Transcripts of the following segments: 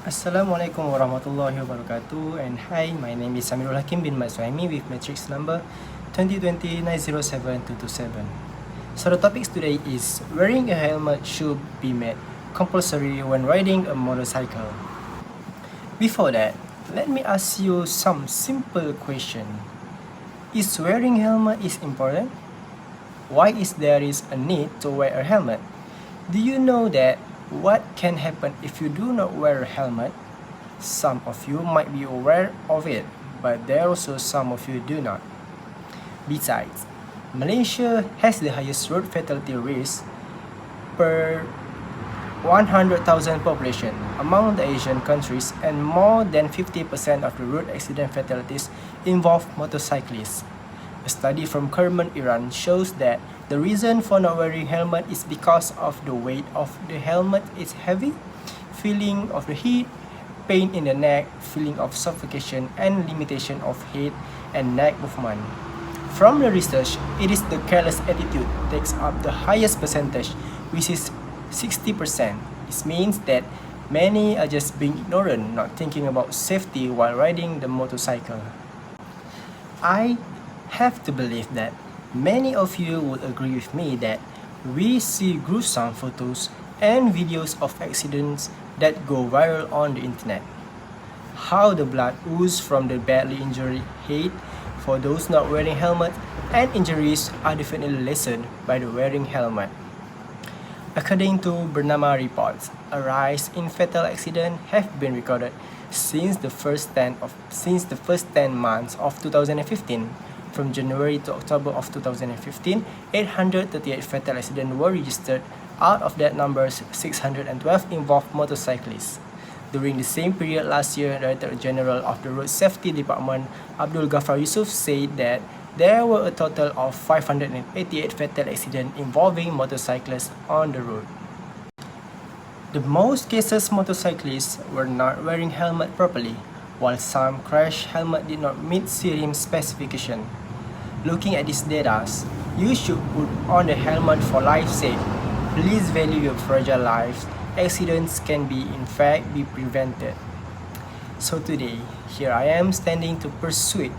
Assalamualaikum warahmatullahi wabarakatuh, and hi, my name is Samirul Hakim bin Matswaimi with matrix number 2020-907227. So the topic today is wearing a helmet should be made compulsory when riding a motorcycle. Before that, let me ask you some simple question. Is wearing helmet is important? Why is there is a need to wear a helmet? Do you know that what can happen if you do not wear a helmet? Some of you might be aware of it, but there are also some of you do not. Besides, Malaysia has the highest road fatality risk per 100,000 population among the Asian countries, and more than 50% of the road accident fatalities involve motorcyclists. A study from Kerman, Iran shows that the reason for not wearing helmet is because of the weight of the helmet is heavy, feeling of the heat, pain in the neck, feeling of suffocation, and limitation of head and neck movement. From the research, it is the careless attitude takes up the highest percentage, which is 60%. This means that many are just being ignorant, not thinking about safety while riding the motorcycle. I have to believe that many of you would agree with me that we see gruesome photos and videos of accidents that go viral on the internet. How the blood oozes from the badly injured head for those not wearing helmet, and injuries are definitely lessened by the wearing helmet. According to Bernama reports, a rise in fatal accidents have been recorded since the first 10 months of 2015. From January to October of 2015, 838 fatal accidents were registered. Out of that number, 612 involved motorcyclists. During the same period last year, Director General of the Road Safety Department, Abdul Ghaffar Yusuf, said that there were a total of 588 fatal accidents involving motorcyclists on the road. The most cases motorcyclists were not wearing helmet properly, while some crash helmet did not meet CRIM specification. Looking at these data, you should put on the helmet for life's sake. Please value your fragile lives. Accidents can be prevented. So today, here I am standing to persuade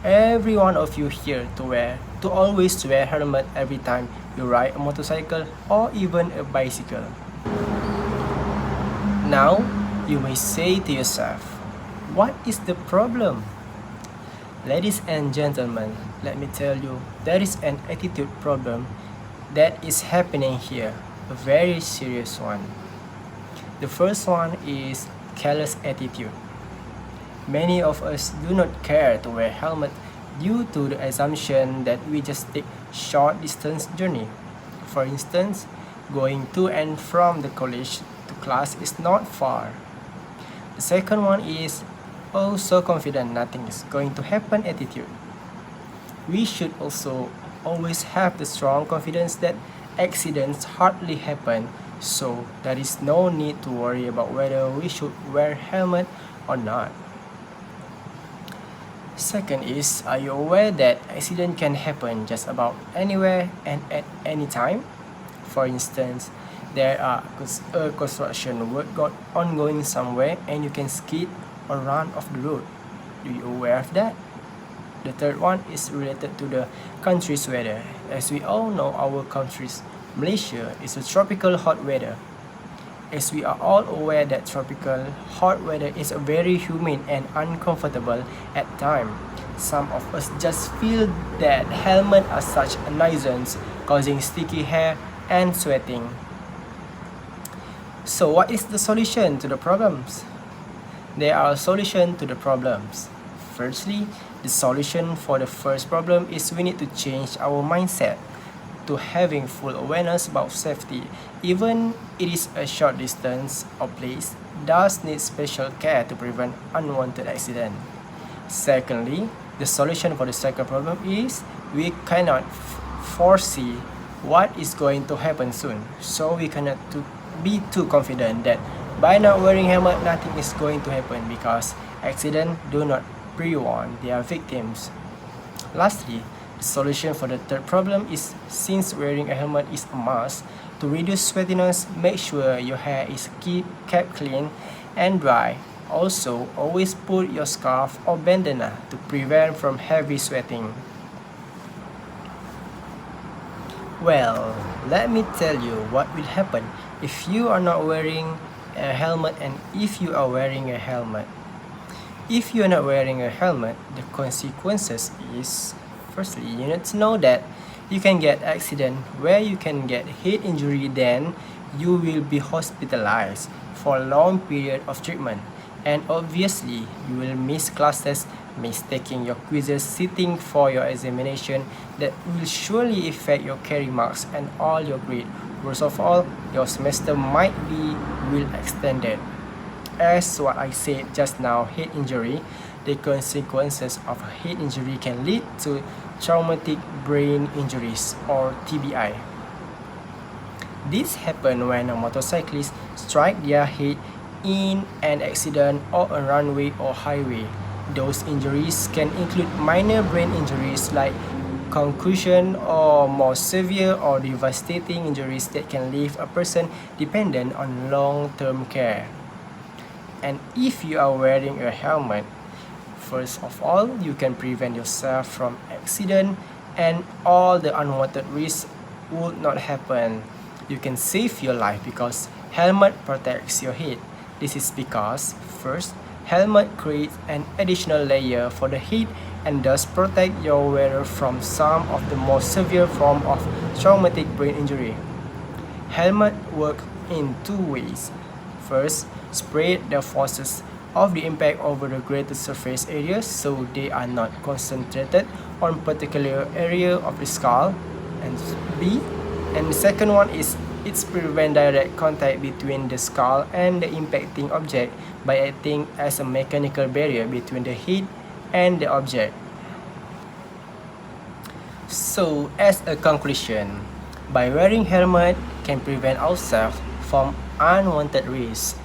every one of you here to always wear helmet every time you ride a motorcycle or even a bicycle. Now, you may say to yourself, what is the problem? Ladies and gentlemen, let me tell you, there is an attitude problem that is happening here, a very serious one. The first one is careless attitude. Many of us do not care to wear helmet due to the assumption that we just take short distance journey. For instance, going to and from the college to class is not far. The second one is so confident nothing is going to happen attitude. We should also always have the strong confidence that accidents hardly happen, so there is no need to worry about whether we should wear helmet or not. Second is, are you aware that accident can happen just about anywhere and at any time? For instance, there are a construction work ongoing somewhere and you can skid or run off the road. Do you aware of that? The third one is related to the country's weather. As we all know, our country's Malaysia is a tropical hot weather. As we are all aware that tropical hot weather is very humid and uncomfortable at times. Some of us just feel that helmets are such a nuisance, causing sticky hair and sweating. So what is the solution to the problems? There are solutions to the problems. Firstly, the solution for the first problem is we need to change our mindset to having full awareness about safety. Even it is a short distance or place, does need special care to prevent unwanted accident. Secondly, the solution for the second problem is we cannot foresee what is going to happen soon, so we cannot be too confident that by not wearing helmet nothing is going to happen, because accidents do not pre-warn their victims. Lastly, the solution for the third problem is, since wearing a helmet is a must, to reduce sweatiness, make sure your hair is kept clean and dry. Also, always put your scarf or bandana to prevent from heavy sweating. Well, let me tell you what will happen if you are not wearing a helmet and if you are wearing a helmet. If you are not wearing a helmet, the consequences is, firstly, you need to know that you can get accident where you can get head injury, then you will be hospitalized for a long period of treatment, and obviously you will miss classes, mistaking your quizzes, sitting for your examination. That will surely affect your carry marks and all your grade. Worst of all, your semester might be will extended. As what I said just now, head injury, the consequences of a head injury can lead to traumatic brain injuries or TBI. This happens when a motorcyclist strike their head in an accident or a runway or highway. Those injuries can include minor brain injuries like concussion or more severe or devastating injuries that can leave a person dependent on long-term care. And if you are wearing a helmet, first of all, you can prevent yourself from accident and all the unwanted risks would not happen. You can save your life because helmet protects your head. This is because, first, helmet creates an additional layer for the head and thus protect your wearer from some of the most severe form of traumatic brain injury. Helmet work in two ways. First, spread the forces of the impact over the greater surface area so they are not concentrated on particular area of the skull. And B, and the second one is it's prevent direct contact between the skull and the impacting object by acting as a mechanical barrier between the head and the object. So, as a conclusion, by wearing helmet can prevent ourselves from unwanted risks.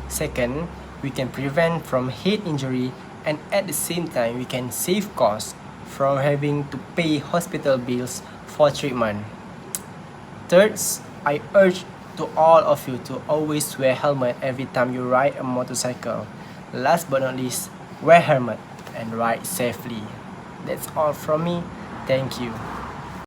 Second, we can prevent from head injury, and at the same time we can save costs from having to pay hospital bills for treatment. Third, I urge to all of you to always wear helmet every time you ride a motorcycle. Last but not least, wear helmet and ride safely. That's all from me. Thank you.